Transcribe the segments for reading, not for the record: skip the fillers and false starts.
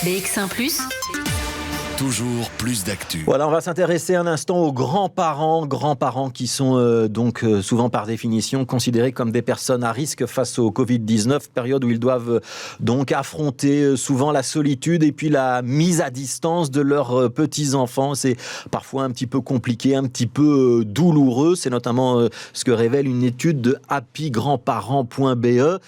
BX1 ⁇ Toujours plus d'actu. Voilà, on va s'intéresser un instant aux grands-parents qui sont souvent par définition considérés comme des personnes à risque face au Covid-19, période où ils doivent donc affronter souvent la solitude et puis la mise à distance de leurs petits-enfants. C'est parfois un petit peu compliqué, un petit peu douloureux. C'est notamment ce que révèle une étude de happygrandparents.be.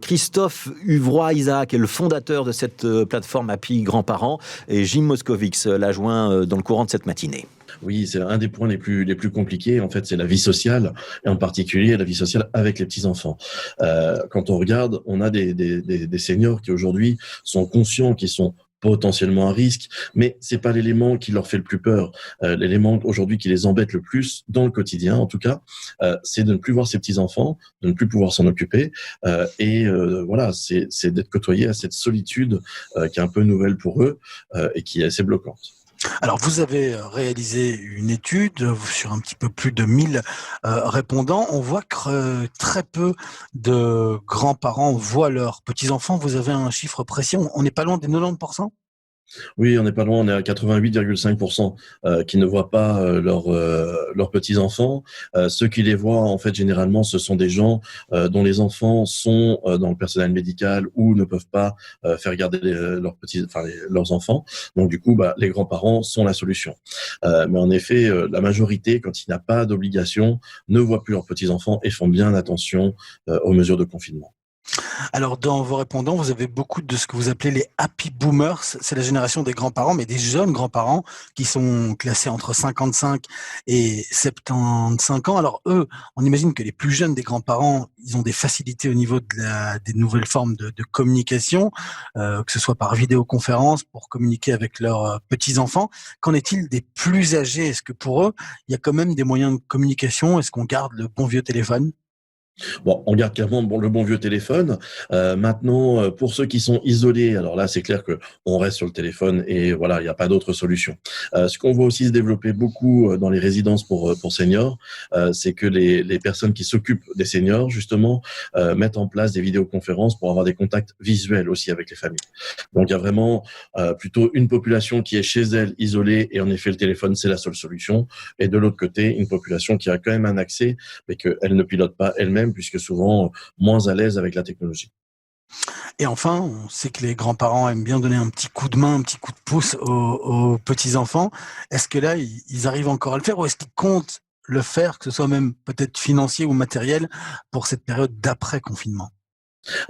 Christophe Uvroy-Isaac est le fondateur de cette plateforme Happy Grands-Parents et Jim Moscovix l'a joint dans le courant de cette matinée. Oui, c'est un des points les plus compliqués. En fait, c'est la vie sociale, et en particulier la vie sociale avec les petits-enfants. Quand on regarde, on a des seniors qui aujourd'hui sont conscients qu'ils sont potentiellement à risque, mais c'est pas l'élément qui leur fait le plus peur. L'élément aujourd'hui qui les embête le plus dans le quotidien, en tout cas, c'est de ne plus voir ses petits-enfants, de ne plus pouvoir s'en occuper, voilà, c'est d'être côtoyé à cette solitude qui est un peu nouvelle pour eux et qui est assez bloquante. Alors, vous avez réalisé une étude sur un petit peu plus de 1000 répondants. On voit que très peu de grands-parents voient leurs petits-enfants. Vous avez un chiffre précis, on n'est pas loin des 90%? Oui, on n'est pas loin, on est à 88,5% qui ne voient pas leurs petits-enfants. Ceux qui les voient, en fait, généralement, ce sont des gens dont les enfants sont dans le personnel médical ou ne peuvent pas faire garder leurs enfants. Donc, du coup, les grands-parents sont la solution. Mais en effet, la majorité, quand il n'y a pas d'obligation, ne voient plus leurs petits-enfants et font bien attention aux mesures de confinement. Alors, dans vos répondants, vous avez beaucoup de ce que vous appelez les happy boomers. C'est la génération des grands-parents, mais des jeunes grands-parents qui sont classés entre 55 et 75 ans. Alors, eux, on imagine que les plus jeunes des grands-parents, ils ont des facilités au niveau des nouvelles formes de communication, que ce soit par vidéoconférence pour communiquer avec leurs petits-enfants. Qu'en est-il des plus âgés? Est-ce que pour eux, il y a quand même des moyens de communication? Est-ce qu'on garde le bon vieux téléphone? Bon, on garde clairement le bon vieux téléphone. Maintenant, pour ceux qui sont isolés, alors là, c'est clair que on reste sur le téléphone et voilà, il n'y a pas d'autre solution. Ce qu'on voit aussi se développer beaucoup dans les résidences pour seniors, c'est que les personnes qui s'occupent des seniors, justement, mettent en place des vidéoconférences pour avoir des contacts visuels aussi avec les familles. Donc, il y a vraiment plutôt une population qui est chez elle isolée et en effet, le téléphone, c'est la seule solution. Et de l'autre côté, une population qui a quand même un accès, mais qu'elle ne pilote pas elle-même, puisque souvent moins à l'aise avec la technologie. Et enfin, on sait que les grands-parents aiment bien donner un petit coup de main, un petit coup de pouce aux petits-enfants. Est-ce que là, ils arrivent encore à le faire ou est-ce qu'ils comptent le faire, que ce soit même peut-être financier ou matériel, pour cette période d'après-confinement?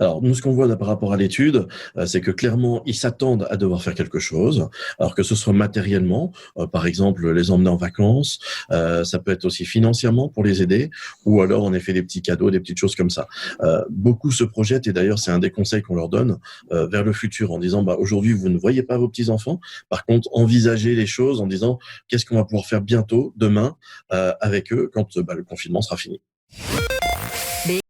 Alors, nous, ce qu'on voit là par rapport à l'étude, c'est que clairement, ils s'attendent à devoir faire quelque chose, alors que ce soit matériellement, par exemple, les emmener en vacances, ça peut être aussi financièrement pour les aider, ou alors, en effet, des petits cadeaux, des petites choses comme ça. Beaucoup se projettent, et d'ailleurs, c'est un des conseils qu'on leur donne, vers le futur, en disant, aujourd'hui, vous ne voyez pas vos petits-enfants, par contre, envisagez les choses en disant, qu'est-ce qu'on va pouvoir faire bientôt, demain, avec eux, quand le confinement sera fini.